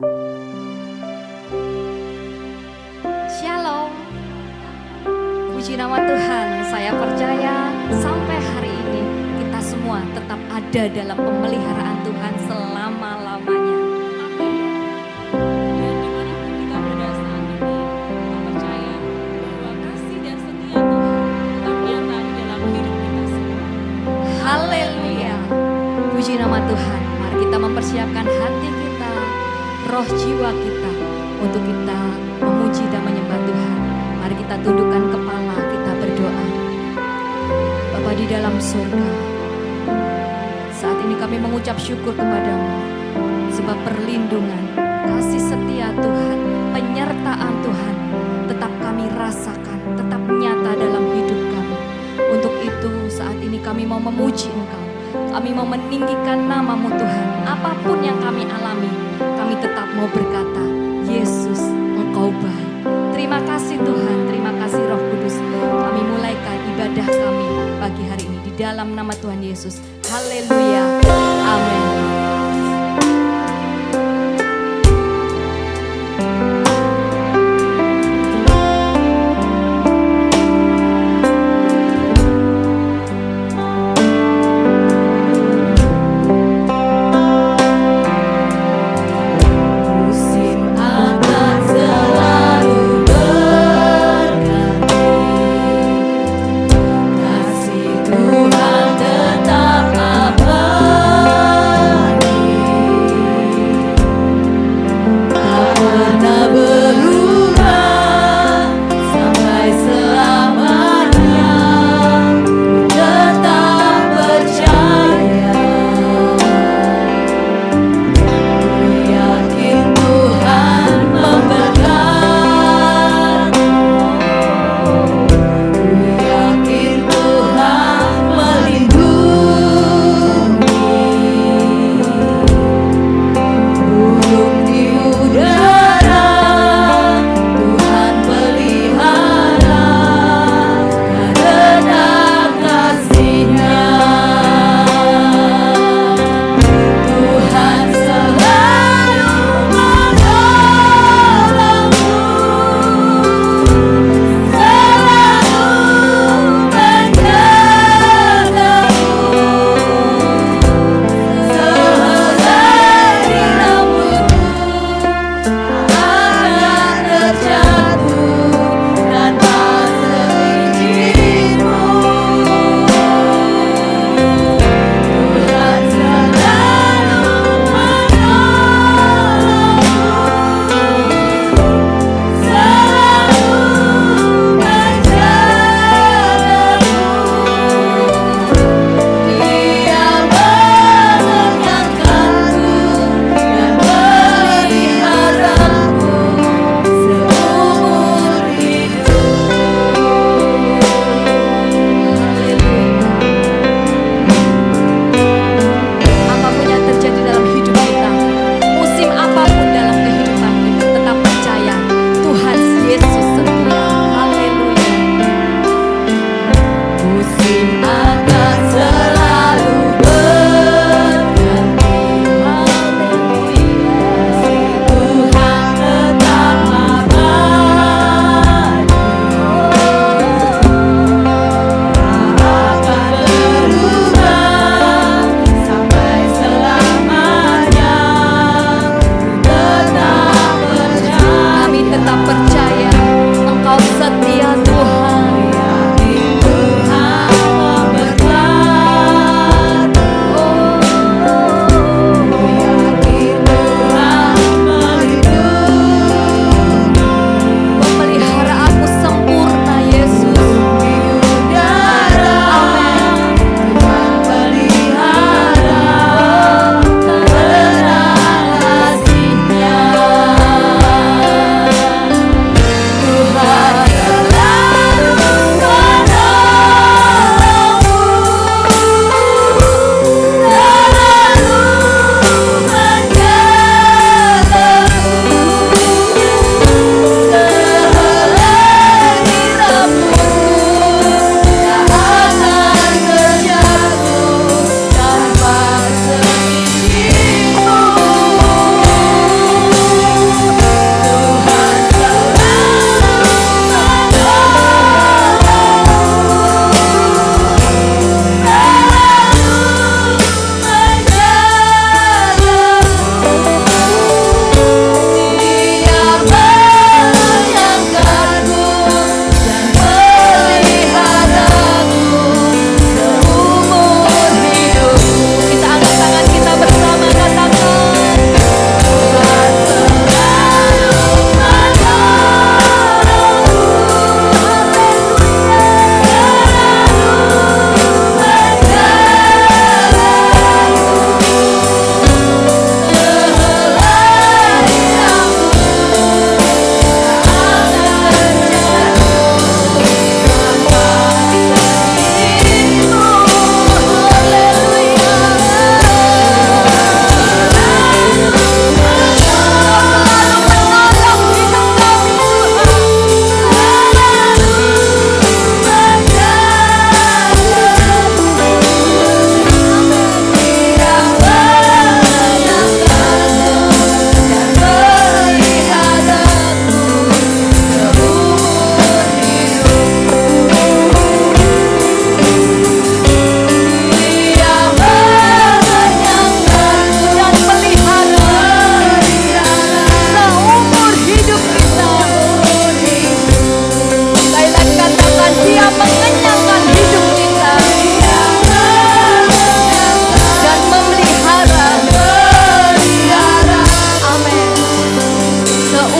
Shalom, puji nama Tuhan. Saya percaya sampai hari ini kita semua tetap ada dalam pemeliharaan Tuhan selama-lamanya. Dan dimanapun kita berada saat ini, kita percaya bahwa kasih dan setia Tuhan tetap nyata di dalam hidup kita semua. Haleluya, puji nama Tuhan. Mari kita mempersiapkan hati kita, roh jiwa kita untuk kita memuji dan menyembah Tuhan. Mari kita tundukkan kepala, kita berdoa. Bapa di dalam surga, saat ini kami mengucap syukur kepadamu sebab perlindungan, kasih setia Tuhan, penyertaan Tuhan tetap kami rasakan, tetap nyata dalam hidup kami. Untuk itu saat ini kami mau memuji Engkau, kami mau meninggikan nama-Mu Tuhan. Apapun yang kami alami, kami tetap mau berkata, Yesus, Engkau baik. Terima kasih Tuhan, terima kasih Roh Kudus. Kami mulaikan ibadah kami pagi hari ini di dalam nama Tuhan Yesus. Haleluya, amin. Di udara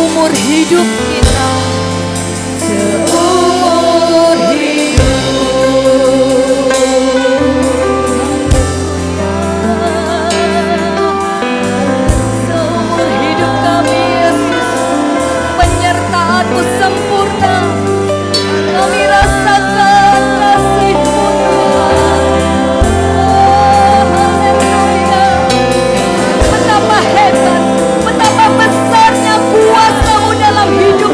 seumur hidup kita. Seumur hidup. Seumur hidup kami Yesus, penyertaan-Mu sempurna. Kami rasakan kasih-Mu Tuhan. Oh, haleluya. Betapa hebat, betapa besarnya kuasa-Mu dalam hidup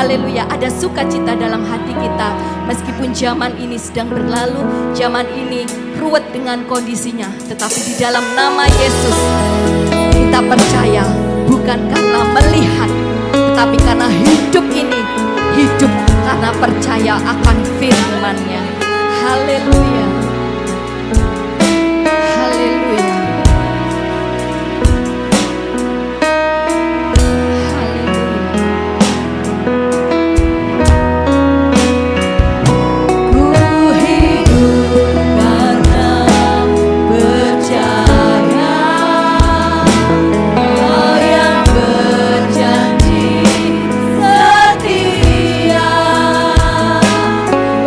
Haleluya, ada sukacita dalam hati kita. Meskipun zaman ini sedang berlalu, zaman ini ruwet dengan kondisinya, tetapi di dalam nama Yesus kita percaya, bukan karena melihat, tetapi karena hidup ini hidup karena percaya akan firman-Nya. Haleluya. Haleluya.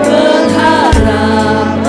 Berharap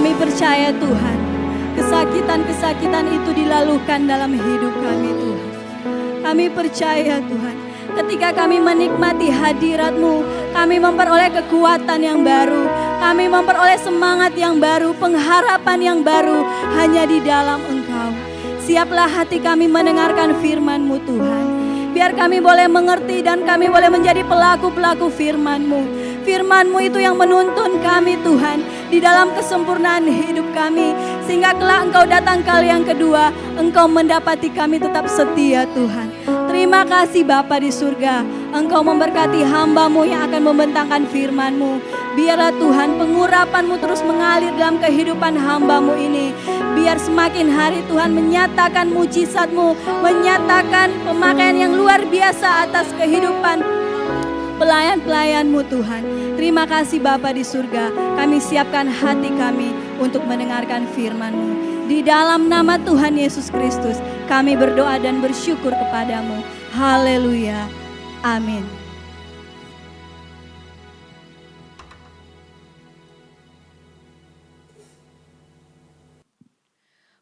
Kami percaya Tuhan, kesakitan-kesakitan itu dilalukan dalam hidup kami Tuhan. Kami percaya Tuhan, ketika kami menikmati hadirat-Mu, kami memperoleh kekuatan yang baru, kami memperoleh semangat yang baru, pengharapan yang baru hanya di dalam Engkau. Siaplah hati kami mendengarkan firman-Mu Tuhan. Biar kami boleh mengerti dan kami boleh menjadi pelaku-pelaku firman-Mu. Firman-Mu itu yang menuntun kami Tuhan di dalam kesempurnaan hidup kami. Sehingga kelak Engkau datang kali yang kedua, Engkau mendapati kami tetap setia Tuhan. Terima kasih Bapa di surga. Engkau memberkati hamba-Mu yang akan membentangkan firman-Mu. Biarlah Tuhan pengurapan-Mu terus mengalir dalam kehidupan hamba-Mu ini. Biar semakin hari Tuhan menyatakan mujizat-Mu, menyatakan pemakaian yang luar biasa atas kehidupan pelayan-pelayan-Mu Tuhan. Terima kasih Bapa di surga. Kami siapkan hati kami untuk mendengarkan firman-Mu. Di dalam nama Tuhan Yesus Kristus kami berdoa dan bersyukur kepadamu. Haleluya. Amin.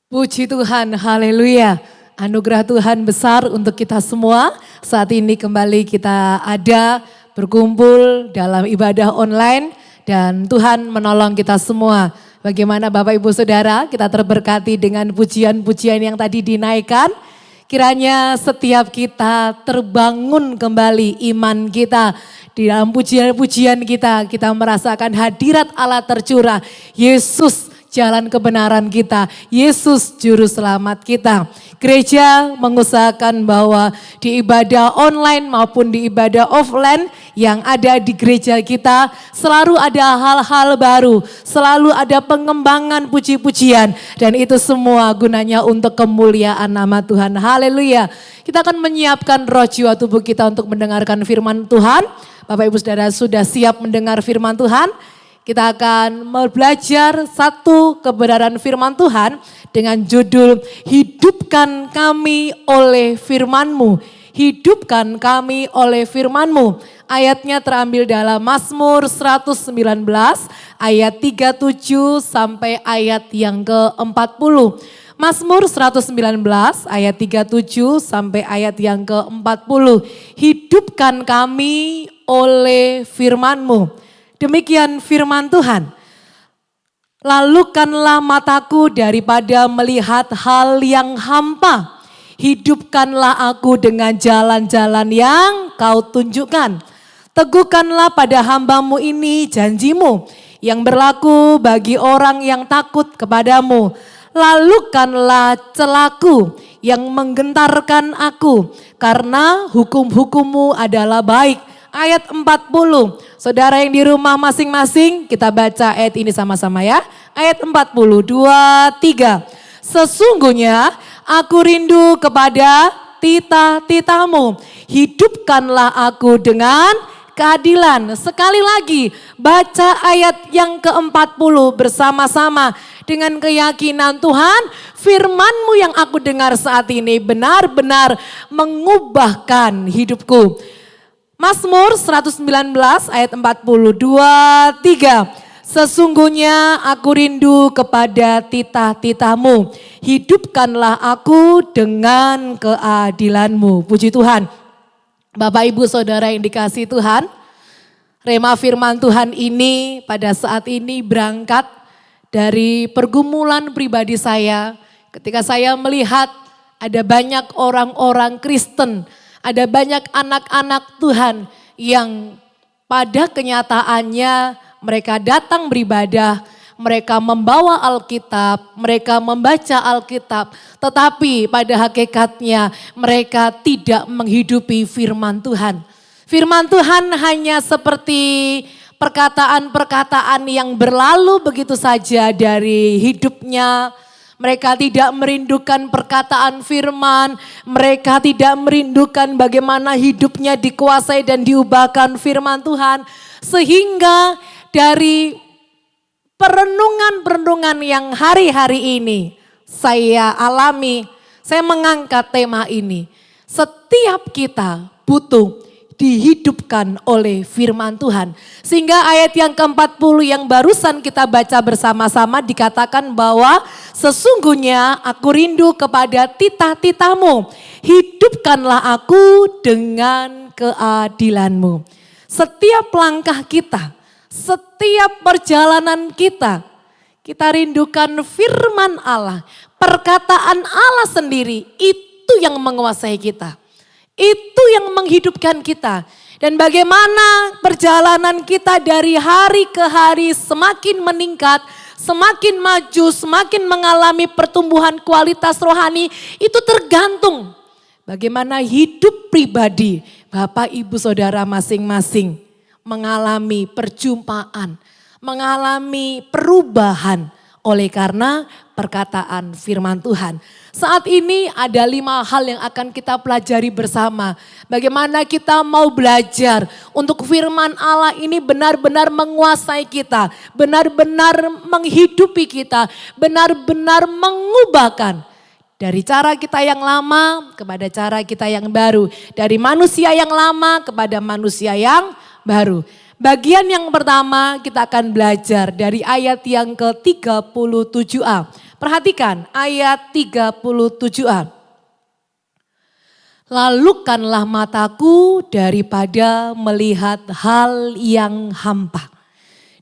Puji Tuhan, haleluya. Anugerah Tuhan besar untuk kita semua. Saat ini kembali kita ada berkumpul dalam ibadah online dan Tuhan menolong kita semua. Bagaimana Bapak Ibu Saudara, kita terberkati dengan pujian-pujian yang tadi dinaikkan. Kiranya setiap kita terbangun kembali iman kita. Di dalam pujian-pujian kita merasakan hadirat Allah tercurah. Yesus jalan kebenaran kita, Yesus juru selamat kita. Gereja mengusahakan bahwa di ibadah online maupun di ibadah offline yang ada di gereja kita selalu ada hal-hal baru, selalu ada pengembangan puji-pujian dan itu semua gunanya untuk kemuliaan nama Tuhan. Haleluya. Kita akan menyiapkan roh jiwa tubuh kita untuk mendengarkan firman Tuhan. Bapak Ibu Saudara sudah siap mendengar firman Tuhan? Kita akan belajar satu kebenaran firman Tuhan dengan judul Hidupkan Kami oleh Firman-Mu. Hidupkan kami oleh firman-Mu. Ayatnya terambil dalam Mazmur 119 ayat 37 sampai ayat yang ke-40. Mazmur 119 ayat 37 sampai ayat yang ke-40. Hidupkan kami oleh firman-Mu. Demikian firman Tuhan. Lalukanlah mataku daripada melihat hal yang hampa. Hidupkanlah aku dengan jalan-jalan yang kau tunjukkan. Teguhkanlah pada hamba-Mu ini janji-Mu yang berlaku bagi orang yang takut kepadamu. Lalukanlah celaku yang menggentarkan aku karena hukum-hukum-Mu adalah baik. Ayat 40, saudara yang di rumah masing-masing kita baca ayat ini sama-sama ya. Ayat 40, 2, 3. Sesungguhnya aku rindu kepada titah-titah-Mu. Hidupkanlah aku dengan keadilan. Sekali lagi baca ayat yang ke-40 bersama-sama. Dengan keyakinan Tuhan, firman-Mu yang aku dengar saat ini benar-benar mengubahkan hidupku. Mazmur 119 ayat 42, 3. Sesungguhnya aku rindu kepada titah-titah-Mu. Hidupkanlah aku dengan keadilan-Mu. Puji Tuhan. Bapak Ibu Saudara yang dikasihi Tuhan. Rema firman Tuhan ini pada saat ini berangkat dari pergumulan pribadi saya. Ketika saya melihat ada banyak orang-orang Kristen, ada banyak anak-anak Tuhan yang pada kenyataannya mereka datang beribadah, mereka membawa Alkitab, mereka membaca Alkitab, tetapi pada hakikatnya mereka tidak menghidupi firman Tuhan. Firman Tuhan hanya seperti perkataan-perkataan yang berlalu begitu saja dari hidupnya. Mereka tidak merindukan perkataan firman, mereka tidak merindukan bagaimana hidupnya dikuasai dan diubahkan firman Tuhan. Sehingga dari perenungan-perenungan yang hari-hari ini saya alami, saya mengangkat tema ini. Setiap kita butuh dihidupkan oleh firman Tuhan. Sehingga ayat yang ke-40 yang barusan kita baca bersama-sama dikatakan bahwa sesungguhnya aku rindu kepada titah-titahmu. Hidupkanlah aku dengan keadilanmu. Setiap langkah kita, setiap perjalanan kita rindukan firman Allah. Perkataan Allah sendiri itu yang menguasai kita. Itu yang menghidupkan kita. Dan bagaimana perjalanan kita dari hari ke hari semakin meningkat, semakin maju, semakin mengalami pertumbuhan kualitas rohani, itu tergantung bagaimana hidup pribadi Bapak Ibu Saudara masing-masing mengalami perjumpaan, mengalami perubahan oleh karena perkataan firman Tuhan. Saat ini ada 5 hal yang akan kita pelajari bersama. Bagaimana kita mau belajar untuk firman Allah ini benar-benar menguasai kita, benar-benar menghidupi kita, benar-benar mengubahkan. Dari cara kita yang lama kepada cara kita yang baru. Dari manusia yang lama kepada manusia yang baru. Bagian yang pertama kita akan belajar dari ayat yang ke-37a. Perhatikan ayat 37a. Lalukanlah mataku daripada melihat hal yang hampa.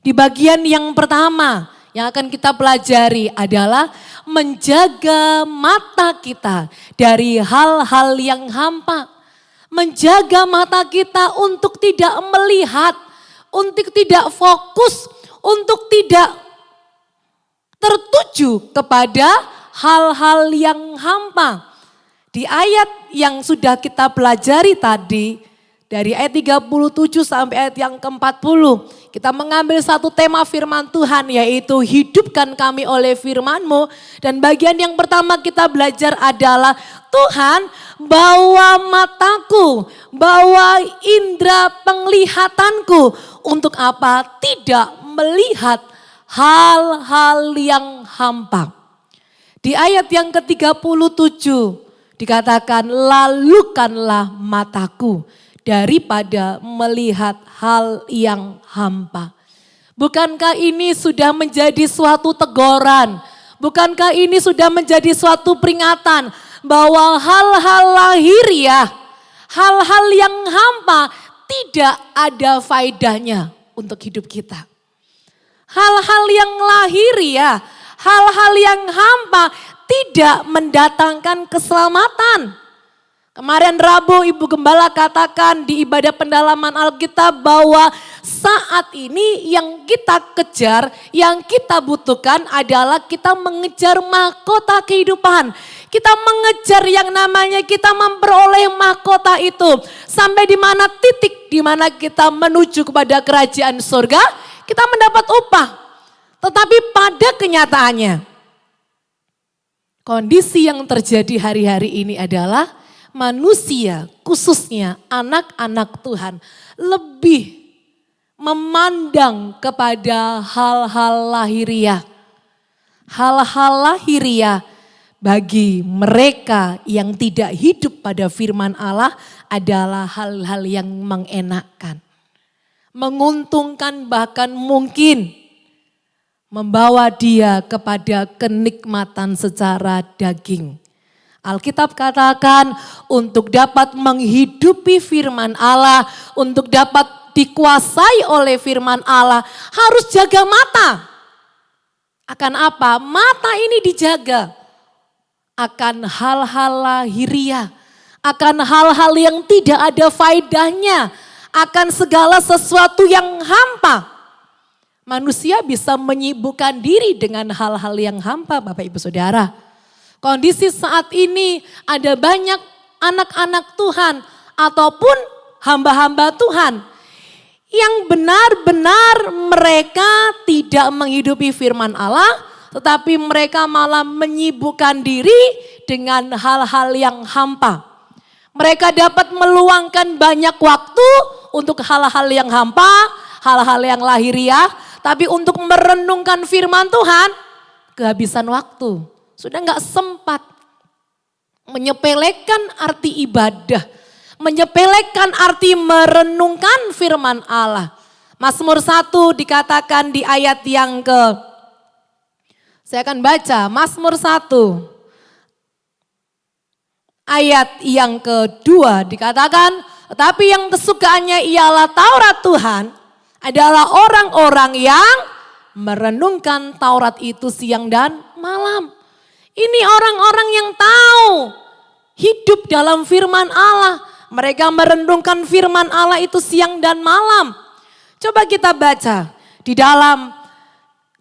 Di bagian yang pertama yang akan kita pelajari adalah menjaga mata kita dari hal-hal yang hampa. Menjaga mata kita untuk tidak melihat, untuk tidak fokus, untuk tidak tertuju kepada hal-hal yang hampa. Di ayat yang sudah kita pelajari tadi, dari ayat 37 sampai ayat yang ke-40, kita mengambil satu tema firman Tuhan, yaitu hidupkan kami oleh firman-Mu. Dan bagian yang pertama kita belajar adalah Tuhan, bawa mataku, bawa indera penglihatanku. Untuk apa? Tidak melihat hal-hal yang hampa. Di ayat yang ke-37 dikatakan, lalukanlah mataku daripada melihat hal yang hampa. Bukankah ini sudah menjadi suatu teguran? Bukankah ini sudah menjadi suatu peringatan bahwa hal-hal lahiriah, hal-hal yang hampa tidak ada faedahnya untuk hidup kita. Hal-hal yang lahiriah, hal-hal yang hampa tidak mendatangkan keselamatan. Kemarin Rabu Ibu Gembala katakan di ibadah pendalaman Alkitab bahwa saat ini yang kita kejar, yang kita butuhkan adalah kita mengejar mahkota kehidupan. Kita mengejar yang namanya kita memperoleh mahkota itu. Sampai di mana titik di mana kita menuju kepada kerajaan surga, kita mendapat upah. Tetapi pada kenyataannya, kondisi yang terjadi hari-hari ini adalah manusia, khususnya anak-anak Tuhan, lebih memandang kepada hal-hal lahiriah. Hal-hal lahiriah bagi mereka yang tidak hidup pada firman Allah adalah hal-hal yang mengenakkan, menguntungkan, bahkan mungkin membawa dia kepada kenikmatan secara daging. Alkitab katakan untuk dapat menghidupi firman Allah, untuk dapat dikuasai oleh firman Allah, harus jaga mata. Akan apa? Mata ini dijaga akan hal-hal lahiriah, akan hal-hal yang tidak ada faedahnya, akan segala sesuatu yang hampa. Manusia bisa menyibukkan diri dengan hal-hal yang hampa, Bapak Ibu Saudara. Kondisi saat ini ada banyak anak-anak Tuhan ataupun hamba-hamba Tuhan yang benar-benar mereka tidak menghidupi firman Allah, tetapi mereka malah menyibukkan diri dengan hal-hal yang hampa. Mereka dapat meluangkan banyak waktu untuk hal-hal yang hampa, hal-hal yang lahiriah, tapi untuk merenungkan firman Tuhan, kehabisan waktu. Sudah gak sempat menyepelekan arti ibadah, menyepelekan arti merenungkan firman Allah. Mazmur 1 dikatakan di ayat yang saya akan baca Mazmur 1 ayat yang kedua dikatakan, tetapi yang kesukaannya ialah Taurat Tuhan adalah orang-orang yang merenungkan Taurat itu siang dan malam. Ini orang-orang yang tahu hidup dalam firman Allah. Mereka merenungkan firman Allah itu siang dan malam. Coba kita baca di dalam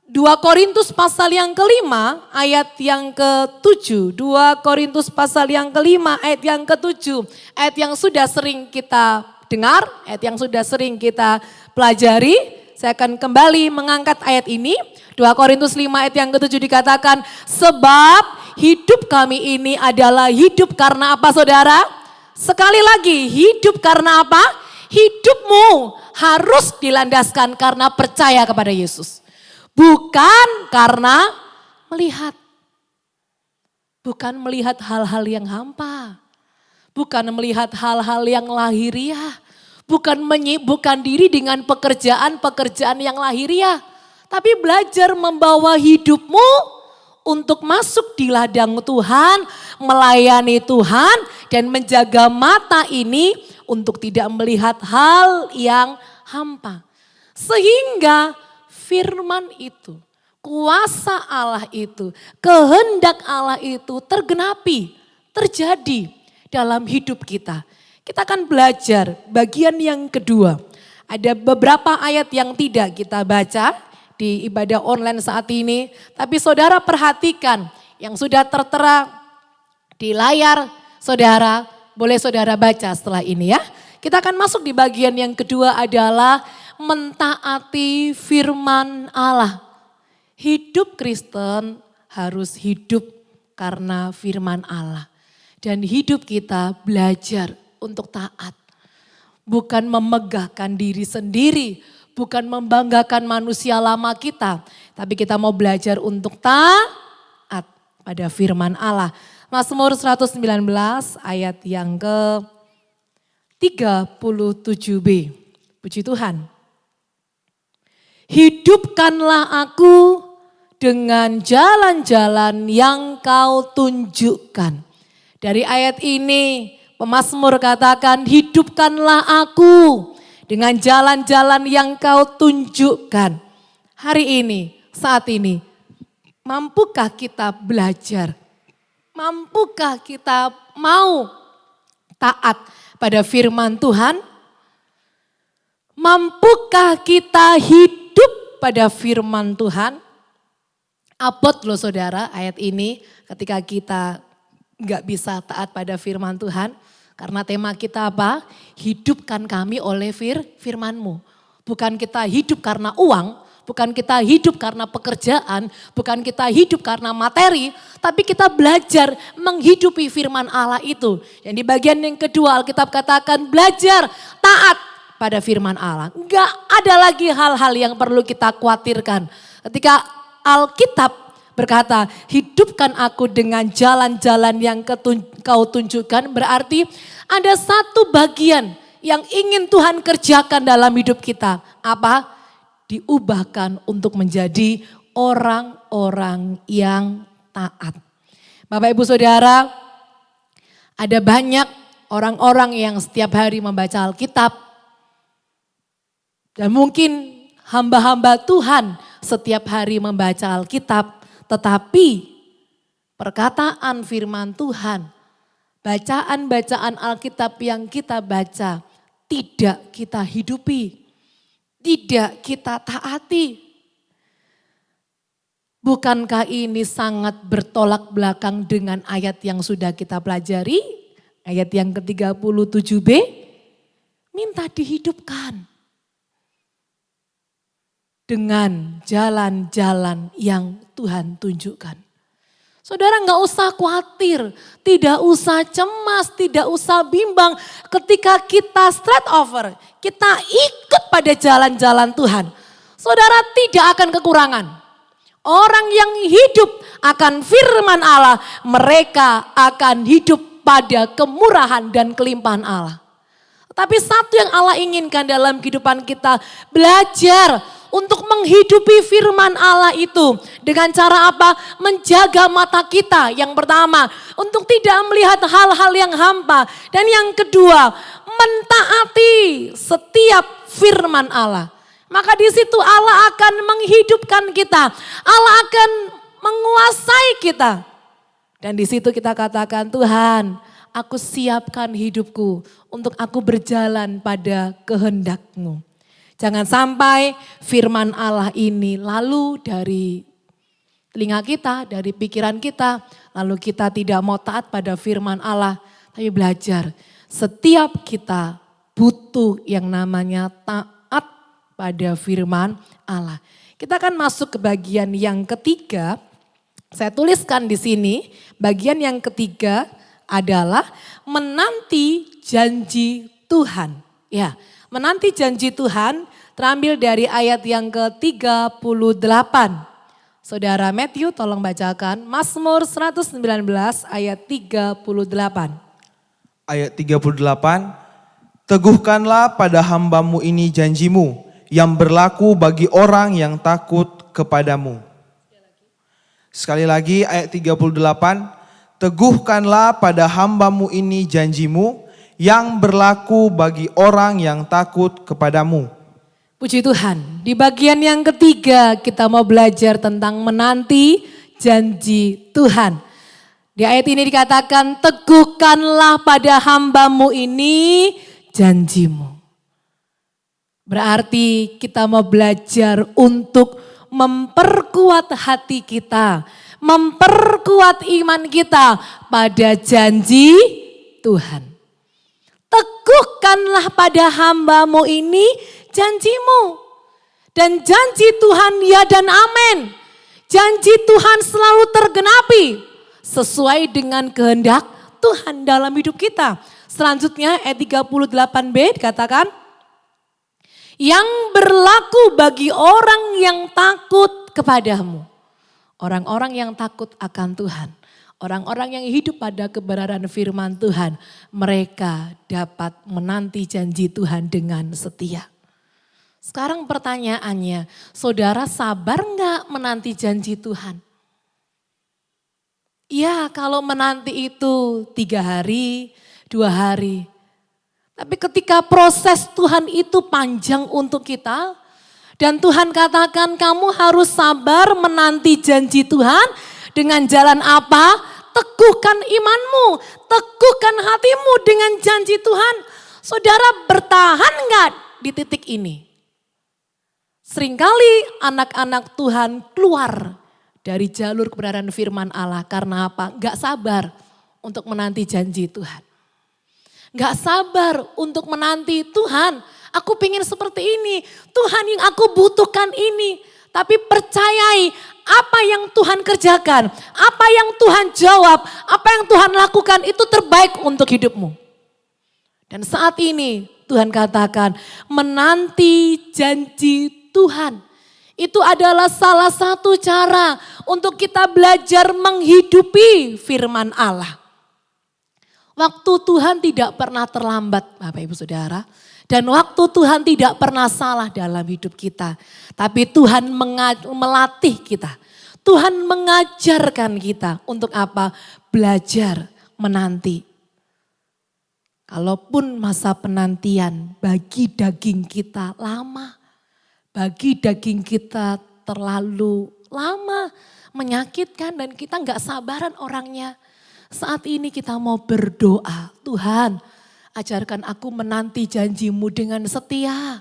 2 Korintus pasal yang kelima ayat yang ke-7. 2 Korintus pasal yang kelima ayat yang ke-7. Ayat yang sudah sering kita dengar, ayat yang sudah sering kita pelajari. Saya akan kembali mengangkat ayat ini. 2 Korintus 5 ayat yang ke-7 dikatakan, sebab hidup kami ini adalah hidup karena apa saudara? Sekali lagi, hidup karena apa? Hidupmu harus dilandaskan karena percaya kepada Yesus. Bukan karena melihat. Bukan melihat hal-hal yang hampa. Bukan melihat hal-hal yang lahiriah. Bukan menyibukkan diri dengan pekerjaan-pekerjaan yang lahiriah. Tapi belajar membawa hidupmu untuk masuk di ladang Tuhan, melayani Tuhan, dan menjaga mata ini untuk tidak melihat hal yang hampa. Sehingga firman itu, kuasa Allah itu, kehendak Allah itu tergenapi, terjadi dalam hidup kita. Kita akan belajar bagian yang kedua. Ada beberapa ayat yang tidak kita baca di ibadah online saat ini. Tapi saudara perhatikan yang sudah tertera di layar saudara. Boleh saudara baca setelah ini ya. Kita akan masuk di bagian yang kedua adalah mentaati firman Allah. Hidup Kristen harus hidup karena firman Allah. Dan hidup kita belajar untuk taat. Bukan memegahkan diri sendiri, bukan membanggakan manusia lama kita. Tapi kita mau belajar untuk taat pada firman Allah. Mazmur 119 ayat yang ke-37b. Puji Tuhan. Hidupkanlah aku dengan jalan-jalan yang kau tunjukkan. Dari ayat ini pemazmur katakan, hidupkanlah aku dengan jalan-jalan yang kau tunjukkan. Hari ini, saat ini, mampukah kita belajar? Mampukah kita mau taat pada firman Tuhan? Mampukah kita hidup pada firman Tuhan? Abot loh saudara ayat ini ketika kita gak bisa taat pada firman Tuhan. Karena tema kita apa? Hidupkan kami oleh firman-Mu. Bukan kita hidup karena uang. Bukan kita hidup karena pekerjaan, bukan kita hidup karena materi, tapi kita belajar menghidupi firman Allah itu. Yang di bagian yang kedua Alkitab katakan belajar taat pada firman Allah. Enggak ada lagi hal-hal yang perlu kita khawatirkan. Ketika Alkitab berkata, hidupkan aku dengan jalan-jalan yang kau tunjukkan, berarti ada satu bagian yang ingin Tuhan kerjakan dalam hidup kita. Apa? Diubahkan untuk menjadi orang-orang yang taat. Bapak Ibu Saudara, ada banyak orang-orang yang setiap hari membaca Alkitab. Dan mungkin hamba-hamba Tuhan setiap hari membaca Alkitab. Tetapi perkataan firman Tuhan, bacaan-bacaan Alkitab yang kita baca tidak kita hidupi. Tidak kita taati. Bukankah ini sangat bertolak belakang dengan ayat yang sudah kita pelajari? Ayat yang ke-37b, minta dihidupkan. Dengan jalan-jalan yang Tuhan tunjukkan. Saudara nggak usah khawatir, tidak usah cemas, tidak usah bimbang. Ketika kita straight over, kita ikut pada jalan-jalan Tuhan. Saudara tidak akan kekurangan. Orang yang hidup akan firman Allah, mereka akan hidup pada kemurahan dan kelimpahan Allah. Tapi satu yang Allah inginkan dalam kehidupan kita, belajar untuk menghidupi firman Allah itu. Dengan cara apa? Menjaga mata kita yang pertama, untuk tidak melihat hal-hal yang hampa. Dan yang kedua, mentaati setiap firman Allah. Maka di situ Allah akan menghidupkan kita. Allah akan menguasai kita. Dan di situ kita katakan, Tuhan, aku siapkan hidupku untuk aku berjalan pada kehendak-Mu. Jangan sampai firman Allah ini lalu dari telinga kita, dari pikiran kita, lalu kita tidak mau taat pada firman Allah, tapi belajar. Setiap kita butuh yang namanya taat pada firman Allah. Kita akan masuk ke bagian yang ketiga. Saya tuliskan di sini, bagian yang ketiga adalah menanti janji Tuhan. Ya, menanti janji Tuhan terambil dari ayat yang ke-38. Saudara Matthew tolong bacakan Mazmur 119 ayat 38. Ayat 38, teguhkanlah pada hamba-Mu ini janji-Mu yang berlaku bagi orang yang takut kepadamu. Sekali lagi ayat 38, teguhkanlah pada hamba-Mu ini janji-Mu yang berlaku bagi orang yang takut kepadamu. Puji Tuhan, di bagian yang ketiga kita mau belajar tentang menanti janji Tuhan. Di ayat ini dikatakan, teguhkanlah pada hamba-Mu ini janji-Mu. Berarti kita mau belajar untuk memperkuat hati kita, memperkuat iman kita pada janji Tuhan. Teguhkanlah pada hamba-Mu ini janji-Mu. Dan janji Tuhan ya dan amin. Janji Tuhan selalu tergenapi sesuai dengan kehendak Tuhan dalam hidup kita. Selanjutnya ayat 38b dikatakan, yang berlaku bagi orang yang takut kepadamu. Orang-orang yang takut akan Tuhan. Orang-orang yang hidup pada kebenaran firman Tuhan. Mereka dapat menanti janji Tuhan dengan setia. Sekarang pertanyaannya, saudara sabar enggak menanti janji Tuhan? Ya, kalau menanti itu 3 hari, 2 hari. Tapi ketika proses Tuhan itu panjang untuk kita, dan Tuhan katakan kamu harus sabar menanti janji Tuhan dengan jalan apa? Teguhkan imanmu, teguhkan hatimu dengan janji Tuhan. Saudara bertahan enggak di titik ini? Seringkali anak-anak Tuhan keluar dari jalur kebenaran firman Allah karena apa? Enggak sabar untuk menanti janji Tuhan. Gak sabar untuk menanti Tuhan, aku pengen seperti ini, Tuhan yang aku butuhkan ini. Tapi percayai apa yang Tuhan kerjakan, apa yang Tuhan jawab, apa yang Tuhan lakukan itu terbaik untuk hidupmu. Dan saat ini Tuhan katakan menanti janji Tuhan. Itu adalah salah satu cara untuk kita belajar menghidupi firman Allah. Waktu Tuhan tidak pernah terlambat Bapak Ibu Saudara. Dan waktu Tuhan tidak pernah salah dalam hidup kita. Tapi Tuhan melatih kita. Tuhan mengajarkan kita untuk apa? Belajar menanti. Kalaupun masa penantian bagi daging kita lama. Bagi daging kita terlalu lama. Menyakitkan dan kita gak sabaran orangnya. Saat ini kita mau berdoa, Tuhan ajarkan aku menanti janji-Mu dengan setia.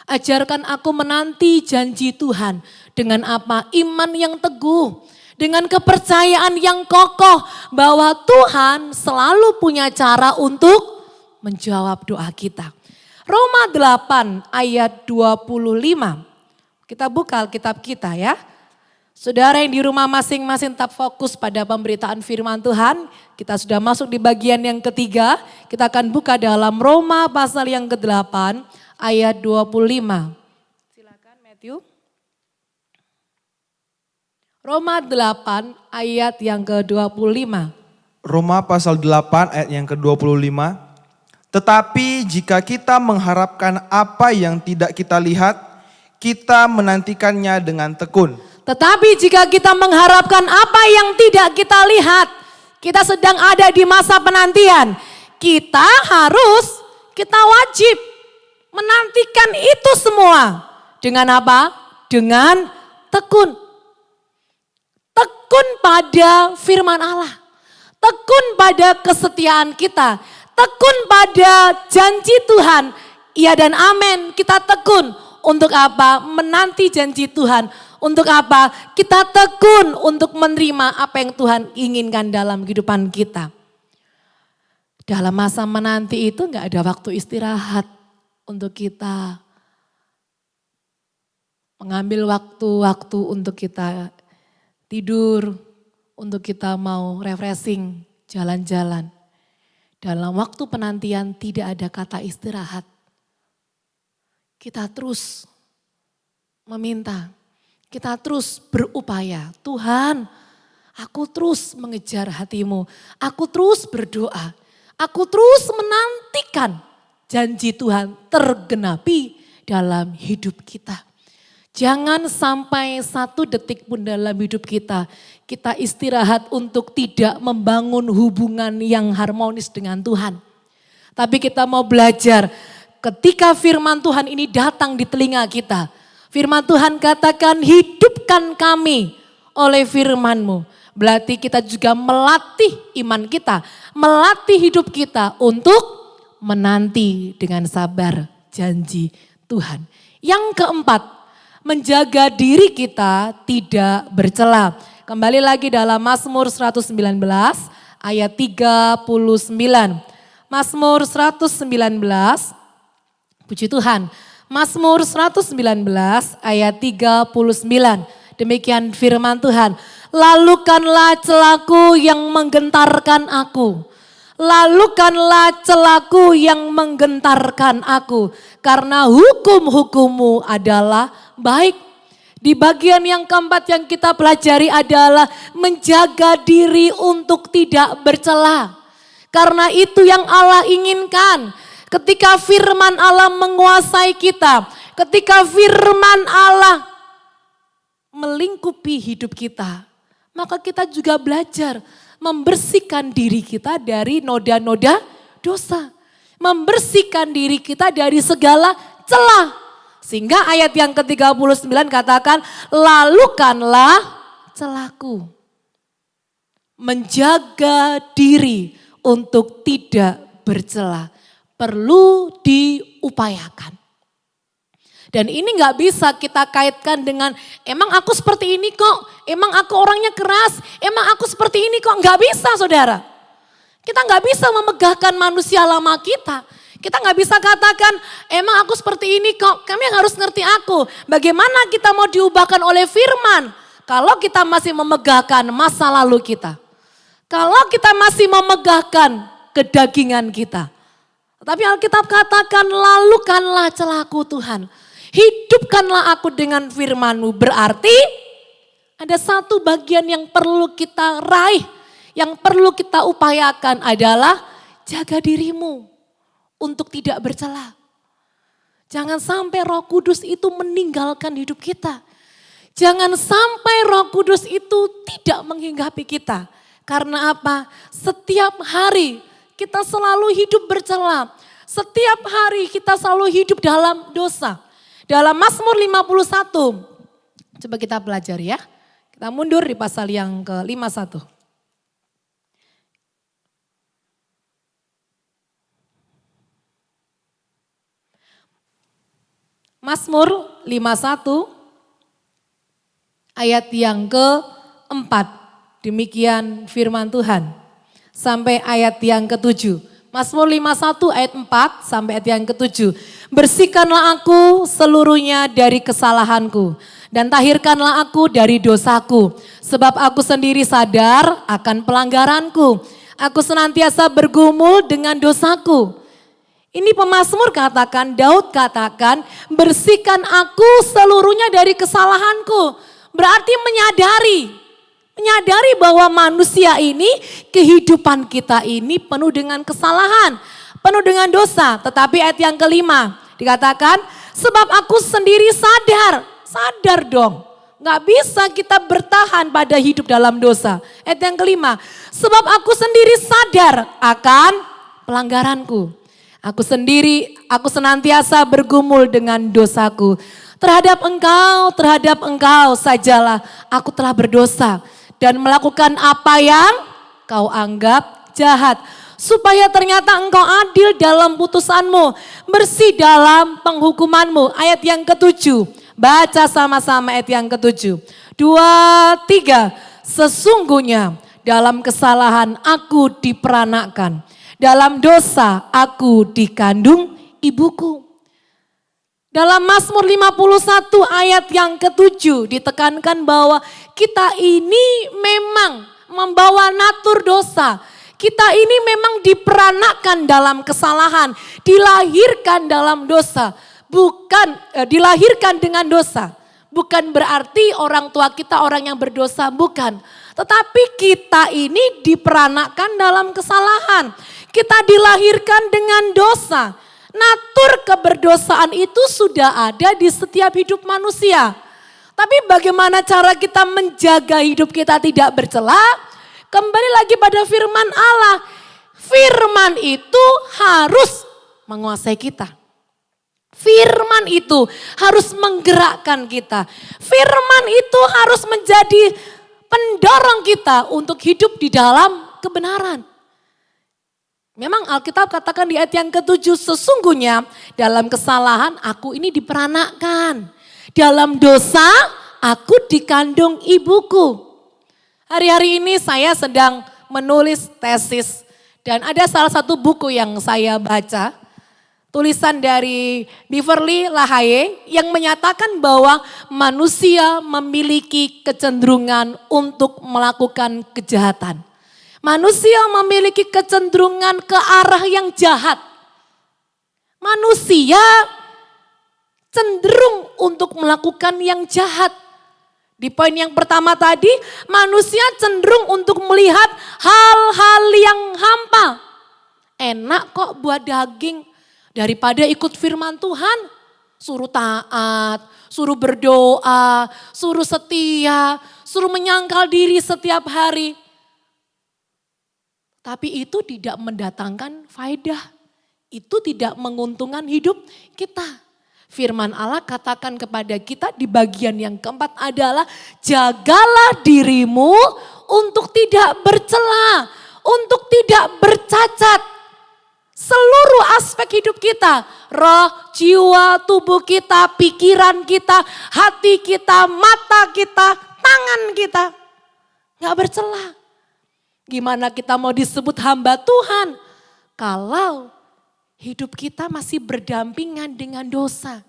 Ajarkan aku menanti janji Tuhan dengan apa? Iman yang teguh, dengan kepercayaan yang kokoh bahwa Tuhan selalu punya cara untuk menjawab doa kita. Roma 8 ayat 25, kita buka Alkitab kita ya. Saudara yang di rumah masing-masing tetap fokus pada pemberitaan firman Tuhan. Kita sudah masuk di bagian yang ketiga. Kita akan buka dalam Roma pasal yang ke-8 ayat 25. Silakan Matthew. Roma 8 ayat yang ke-25. Roma pasal 8 ayat yang ke-25. Tetapi jika kita mengharapkan apa yang tidak kita lihat, kita menantikannya dengan tekun. Tetapi jika kita mengharapkan apa yang tidak kita lihat, kita sedang ada di masa penantian. Kita wajib menantikan itu semua. Dengan apa? Dengan tekun. Tekun pada firman Allah. Tekun pada kesetiaan kita. Tekun pada janji Tuhan. Iya dan amin. Kita tekun. Untuk apa? Menanti janji Tuhan. Untuk apa? Kita tekun untuk menerima apa yang Tuhan inginkan dalam kehidupan kita. Dalam masa menanti itu gak ada waktu istirahat untuk kita. Mengambil waktu-waktu untuk kita tidur, untuk kita mau refreshing, jalan-jalan. Dalam waktu penantian tidak ada kata istirahat. Kita terus meminta, kita terus berupaya. Tuhan, aku terus mengejar hatimu, aku terus berdoa, aku terus menantikan janji Tuhan tergenapi dalam hidup kita. Jangan sampai satu detik pun dalam hidup kita istirahat untuk tidak membangun hubungan yang harmonis dengan Tuhan. Tapi kita mau belajar ketika firman Tuhan ini datang di telinga kita. Firman Tuhan katakan hidupkan kami oleh firman-Mu. Berarti kita juga melatih iman kita, melatih hidup kita untuk menanti dengan sabar janji Tuhan. Yang keempat, menjaga diri kita tidak bercela. Kembali lagi dalam Mazmur 119 ayat 39. Mazmur 119, puji Tuhan. Mazmur 119 ayat 39. Demikian firman Tuhan. Lalukanlah celaku yang menggentarkan aku. Lalukanlah celaku yang menggentarkan aku. Karena hukum-hukum-Mu adalah baik. Di bagian yang keempat yang kita pelajari adalah menjaga diri untuk tidak bercela. Karena itu yang Allah inginkan. Ketika firman Allah menguasai kita, ketika firman Allah melingkupi hidup kita, maka kita juga belajar membersihkan diri kita dari noda-noda dosa. Membersihkan diri kita dari segala celah. Sehingga ayat yang ke-39 katakan, lalukanlah celaku. Menjaga diri untuk tidak bercela. Perlu diupayakan. Dan ini gak bisa kita kaitkan dengan, emang aku seperti ini kok, emang aku orangnya keras, emang aku seperti ini kok. Gak bisa saudara. Kita gak bisa memegahkan manusia lama kita. Kita gak bisa katakan, emang aku seperti ini kok, kami harus ngerti aku. Bagaimana kita mau diubahkan oleh firman, kalau kita masih memegahkan masa lalu kita. Kalau kita masih memegahkan kedagingan kita. Tapi Alkitab katakan, lalukanlah celaku Tuhan. Hidupkanlah aku dengan firman-Mu. Berarti ada satu bagian yang perlu kita raih, yang perlu kita upayakan adalah jaga dirimu untuk tidak bercela. Jangan sampai Roh Kudus itu meninggalkan hidup kita. Jangan sampai Roh Kudus itu tidak menghinggapi kita. Karena apa? Setiap hari kita selalu hidup bercela. Setiap hari kita selalu hidup dalam dosa. Dalam Mazmur 51, coba kita pelajari ya. Kita mundur di pasal yang ke-51. Mazmur 51 ayat yang ke-4. Demikian firman Tuhan. Sampai ayat yang ke-7. Mazmur 51 ayat 4 sampai ayat yang ke-7. Bersihkanlah aku seluruhnya dari kesalahanku dan tahirkanlah aku dari dosaku. Sebab aku sendiri sadar akan pelanggaranku. Aku senantiasa bergumul dengan dosaku. Ini pemazmur katakan, Daud katakan, bersihkan aku seluruhnya dari kesalahanku. Berarti menyadari bahwa manusia ini, kehidupan kita ini penuh dengan kesalahan. penuh dengan dosa. Tetapi ayat yang kelima dikatakan, sebab aku sendiri sadar dong. Gak bisa kita bertahan pada hidup dalam dosa. Ayat yang kelima, sebab aku sendiri sadar akan pelanggaranku. Aku senantiasa bergumul dengan dosaku. Terhadap engkau sajalah aku telah berdosa. Dan melakukan apa yang kau anggap jahat. Supaya ternyata engkau adil dalam putusanmu. Bersih dalam penghukumanmu. Ayat yang ketujuh. Baca sama-sama ayat yang ketujuh. 2, 3. Sesungguhnya dalam kesalahan aku diperanakkan. Dalam dosa aku dikandung ibuku. Dalam Mazmur 51 ayat yang ketujuh ditekankan bahwa kita ini memang membawa natur dosa. Kita ini memang diperanakkan dalam kesalahan, dilahirkan dalam dosa, dilahirkan dengan dosa. Bukan berarti orang tua kita orang yang berdosa, bukan. Tetapi kita ini diperanakkan dalam kesalahan. Kita dilahirkan dengan dosa. Natur keberdosaan itu sudah ada di setiap hidup manusia. Tapi bagaimana cara kita menjaga hidup kita tidak bercela? Kembali lagi pada firman Allah. Firman itu harus menguasai kita. Firman itu harus menggerakkan kita. Firman itu harus menjadi pendorong kita untuk hidup di dalam kebenaran. Memang Alkitab katakan di ayat yang ketujuh, sesungguhnya dalam kesalahan aku ini diperanakkan. Dalam dosa aku dikandung ibuku. Hari-hari ini saya sedang menulis tesis dan ada salah satu buku yang saya baca. Tulisan dari Beverly Lahaye yang menyatakan bahwa manusia memiliki kecenderungan untuk melakukan kejahatan. Manusia memiliki kecenderungan ke arah yang jahat. Manusia cenderung untuk melakukan yang jahat. Di poin yang pertama tadi, manusia cenderung untuk melihat hal-hal yang hampa. Enak kok buat daging daripada ikut firman Tuhan. Suruh taat, suruh berdoa, suruh setia, suruh menyangkal diri setiap hari. Tapi itu tidak mendatangkan faedah. Itu tidak menguntungkan hidup kita. Firman Allah katakan kepada kita di bagian yang keempat adalah jagalah dirimu untuk tidak bercela, untuk tidak bercacat. Seluruh aspek hidup kita, roh, jiwa, tubuh kita, pikiran kita, hati kita, mata kita, tangan kita. Gak bercela. Gimana kita mau disebut hamba Tuhan kalau hidup kita masih berdampingan dengan dosa.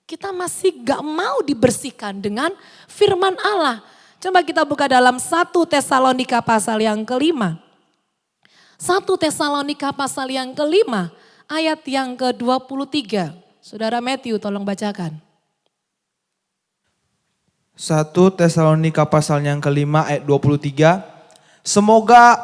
Kita masih gak mau dibersihkan dengan firman Allah. Coba kita buka dalam 1 Tesalonika pasal yang kelima. 1 Tesalonika pasal yang kelima ayat yang ke-23. Saudara Matthew tolong bacakan. 1 Tesalonika pasal yang kelima ayat 23. Semoga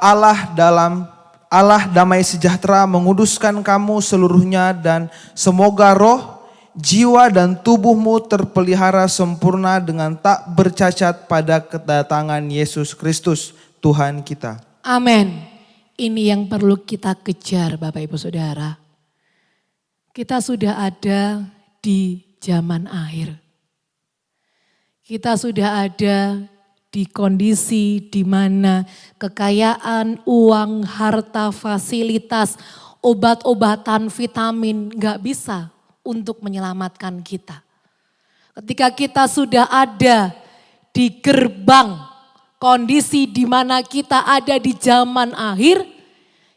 Allah damai sejahtera menguduskan kamu seluruhnya dan semoga roh, jiwa dan tubuhmu terpelihara sempurna dengan tak bercacat pada kedatangan Yesus Kristus Tuhan kita. Amin. Ini yang perlu kita kejar Bapak Ibu Saudara. Kita sudah ada di zaman akhir. Kita sudah ada di kondisi di mana kekayaan, uang, harta, fasilitas, obat-obatan, vitamin gak bisa untuk menyelamatkan kita. Ketika kita sudah ada di gerbang kondisi di mana kita ada di zaman akhir,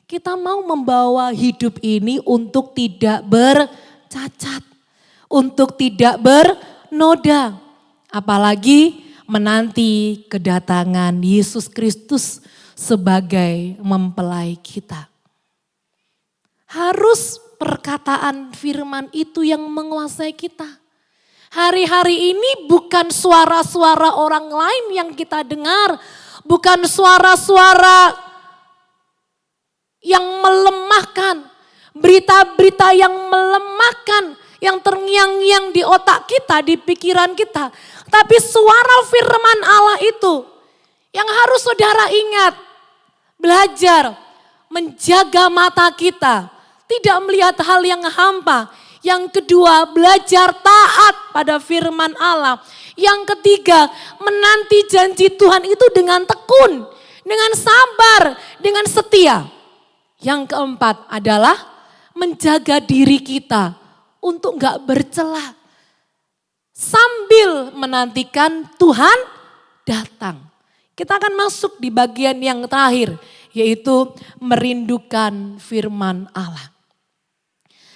kita mau membawa hidup ini untuk tidak bercacat, untuk tidak bernoda, apalagi menanti kedatangan Yesus Kristus sebagai mempelai kita. Harus perkataan firman itu yang menguasai kita. Hari-hari ini bukan suara-suara orang lain yang kita dengar, bukan suara-suara yang melemahkan, berita-berita yang melemahkan, yang terngiang-ngiang di otak kita, di pikiran kita. Tapi suara firman Allah itu yang harus saudara ingat, belajar menjaga mata kita, tidak melihat hal yang hampa. Yang kedua, belajar taat pada firman Allah. Yang ketiga, menanti janji Tuhan itu dengan tekun, dengan sabar, dengan setia. Yang keempat adalah menjaga diri kita untuk gak bercela. Sambil menantikan Tuhan datang. Kita akan masuk di bagian yang terakhir, yaitu merindukan firman Allah.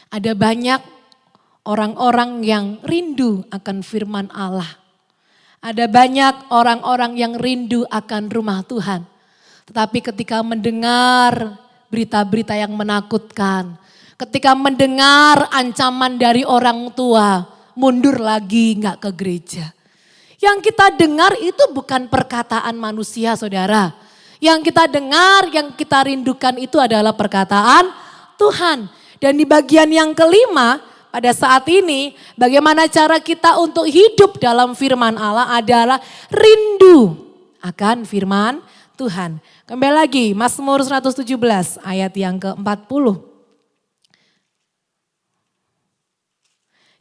Ada banyak orang-orang yang rindu akan firman Allah. Ada banyak orang-orang yang rindu akan rumah Tuhan. Tetapi ketika mendengar berita-berita yang menakutkan, ketika mendengar ancaman dari orang tua, mundur lagi gak ke gereja. Yang kita dengar itu bukan perkataan manusia, saudara. Yang kita dengar, yang kita rindukan itu adalah perkataan Tuhan. Dan di bagian yang kelima, pada saat ini bagaimana cara kita untuk hidup dalam firman Allah adalah rindu akan firman Tuhan. Kembali lagi Mazmur 117 ayat yang ke-40.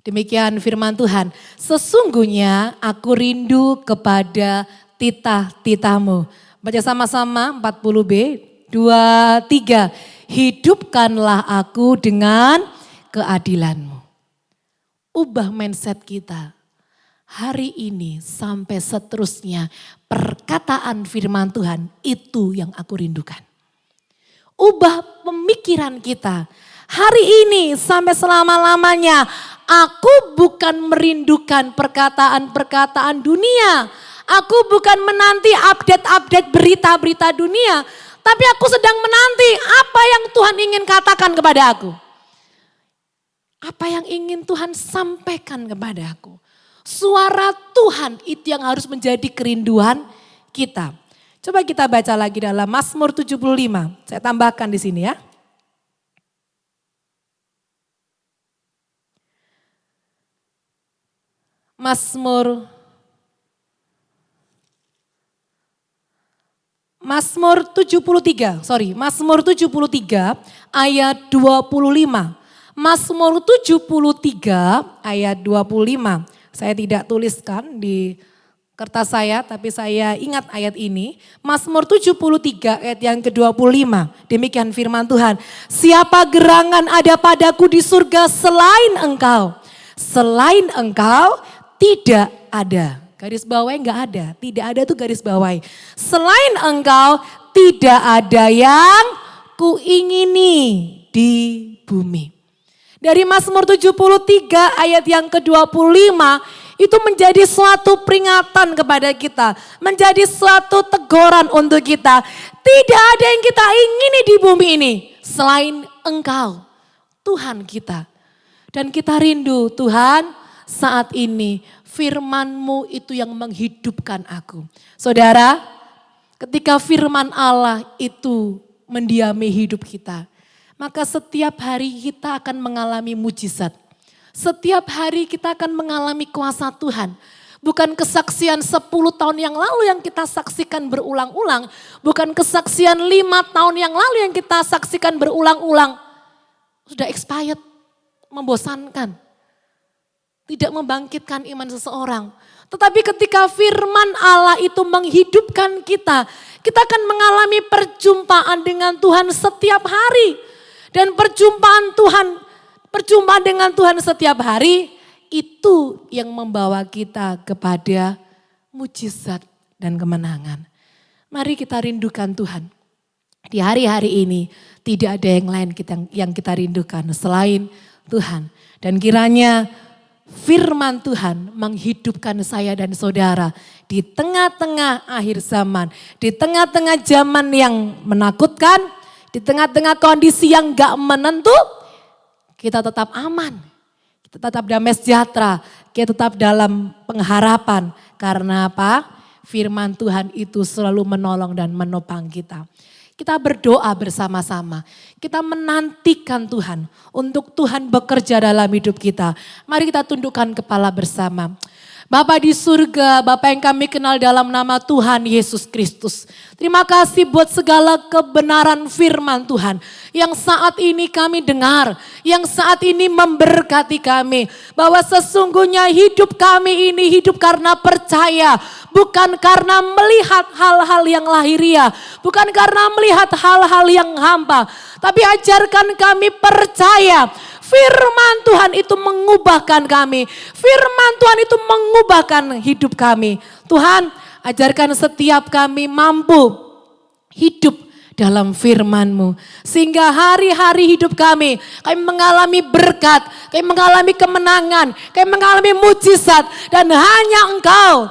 Demikian firman Tuhan, sesungguhnya aku rindu kepada titah-titahmu. Baca sama-sama 40b, 2, 3. Hidupkanlah aku dengan keadilanmu. Ubah mindset kita. Hari ini sampai seterusnya perkataan firman Tuhan itu yang aku rindukan. Ubah pemikiran kita. Hari ini sampai selama-lamanya aku bukan merindukan perkataan-perkataan dunia. Aku bukan menanti update-update berita-berita dunia. Tapi aku sedang menanti apa yang Tuhan ingin katakan kepada aku. Apa yang ingin Tuhan sampaikan kepada aku. Suara Tuhan itu yang harus menjadi kerinduan kita. Coba kita baca lagi dalam Mazmur 75. Saya tambahkan di sini ya. Mazmur 73 ayat 25. Mazmur 73 ayat 25. Saya tidak tuliskan di kertas saya, tapi saya ingat ayat ini. Mazmur 73 ayat yang ke-25. Demikian firman Tuhan. Siapa gerangan ada padaku di surga selain engkau? Selain engkau tidak ada. Garis bawahi enggak ada. Tidak ada tuh garis bawahi. Selain engkau tidak ada yang kuingini di bumi. Dari Mazmur 73 ayat yang ke-25 itu menjadi suatu peringatan kepada kita. Menjadi suatu teguran untuk kita. Tidak ada yang kita ingini di bumi ini selain engkau, Tuhan kita. Dan kita rindu Tuhan saat ini firman-Mu itu yang menghidupkan aku. Saudara, ketika firman Allah itu mendiami hidup kita, maka setiap hari kita akan mengalami mujizat. Setiap hari kita akan mengalami kuasa Tuhan. Bukan kesaksian 10 tahun yang lalu yang kita saksikan berulang-ulang. Bukan kesaksian 5 tahun yang lalu yang kita saksikan berulang-ulang. Sudah expired, membosankan. Tidak membangkitkan iman seseorang. Tetapi ketika firman Allah itu menghidupkan kita, kita akan mengalami perjumpaan dengan Tuhan setiap hari. Dan perjumpaan dengan Tuhan setiap hari itu yang membawa kita kepada mujizat dan kemenangan. Mari kita rindukan Tuhan. Di hari-hari ini tidak ada yang lain yang kita rindukan selain Tuhan. Dan kiranya firman Tuhan menghidupkan saya dan saudara di tengah-tengah akhir zaman. Di tengah-tengah zaman yang menakutkan, di tengah-tengah kondisi yang gak menentu, kita tetap aman. Kita tetap damai sejahtera, kita tetap dalam pengharapan. Karena apa? Firman Tuhan itu selalu menolong dan menopang kita. Kita berdoa bersama-sama. Kita menantikan Tuhan untuk Tuhan bekerja dalam hidup kita. Mari kita tundukkan kepala bersama. Bapa di surga, Bapa yang kami kenal dalam nama Tuhan Yesus Kristus. Terima kasih buat segala kebenaran firman Tuhan yang saat ini kami dengar, yang saat ini memberkati kami. Bahwa sesungguhnya hidup kami ini hidup karena percaya, bukan karena melihat hal-hal yang lahiriah, bukan karena melihat hal-hal yang hampa. Tapi ajarkan kami percaya. Firman Tuhan itu mengubahkan kami. Firman Tuhan itu mengubahkan hidup kami. Tuhan, ajarkan setiap kami mampu hidup dalam firman-Mu. Sehingga hari-hari hidup kami mengalami berkat, kami mengalami kemenangan, kami mengalami mujizat. Dan hanya Engkau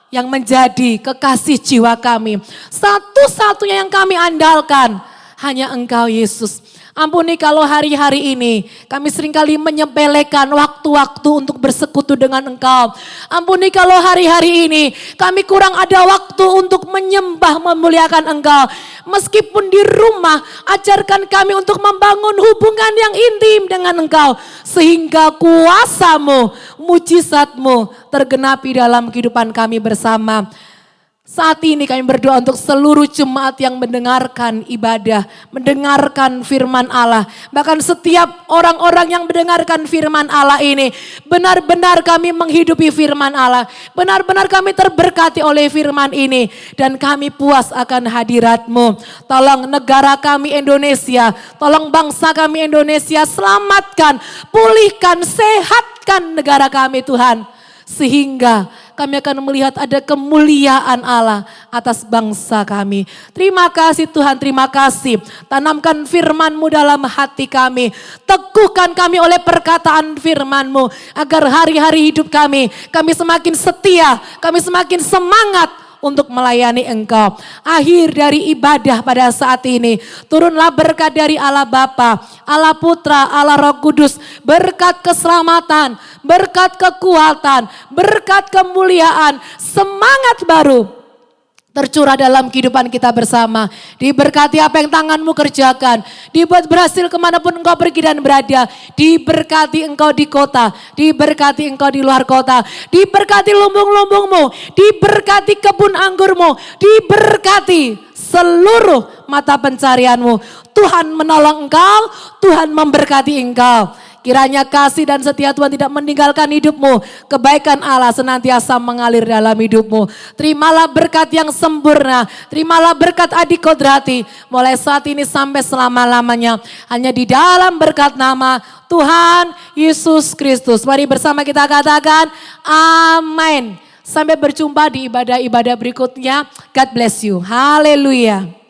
yang menjadi kekasih jiwa kami. Satu-satunya yang kami andalkan hanya Engkau Yesus. Ampuni kalau hari-hari ini kami seringkali menyepelekan waktu-waktu untuk bersekutu dengan Engkau. Ampuni kalau hari-hari ini kami kurang ada waktu untuk menyembah memuliakan Engkau. Meskipun di rumah, ajarkan kami untuk membangun hubungan yang intim dengan Engkau. Sehingga kuasa-Mu, mujizat-Mu tergenapi dalam kehidupan kami bersama. Saat ini kami berdoa untuk seluruh jemaat yang mendengarkan ibadah, mendengarkan firman Allah. Bahkan setiap orang-orang yang mendengarkan firman Allah ini, benar-benar kami menghidupi firman Allah. Benar-benar kami terberkati oleh firman ini. Dan kami puas akan hadirat-Mu. Tolong negara kami Indonesia, tolong bangsa kami Indonesia, selamatkan, pulihkan, sehatkan negara kami Tuhan. Sehingga kami akan melihat ada kemuliaan Allah atas bangsa kami. Terima kasih Tuhan, terima kasih. Tanamkan firman-Mu dalam hati kami. Teguhkan kami oleh perkataan firman-Mu. Agar hari-hari hidup kami semakin setia, kami semakin semangat untuk melayani Engkau. Akhir dari ibadah pada saat ini, turunlah berkat dari Allah Bapa, Allah Putra, Allah Roh Kudus, berkat keselamatan, berkat kekuatan, berkat kemuliaan, semangat baru tercurah dalam kehidupan kita bersama. Diberkati apa yang tangan-Mu kerjakan. Dibuat berhasil kemanapun Engkau pergi dan berada. Diberkati Engkau di kota. Diberkati Engkau di luar kota. Diberkati lumbung-lumbung-Mu. Diberkati kebun anggur-Mu. Diberkati seluruh mata pencarian-Mu. Tuhan menolong Engkau. Tuhan memberkati Engkau. Kiranya kasih dan setia Tuhan tidak meninggalkan hidupmu. Kebaikan Allah senantiasa mengalir dalam hidupmu. Terimalah berkat yang sempurna. Terimalah berkat Adik Kodrati. Mulai saat ini sampai selama-lamanya. Hanya di dalam berkat nama Tuhan Yesus Kristus. Mari bersama kita katakan amin. Sampai berjumpa di ibadah-ibadah berikutnya. God bless you. Haleluya.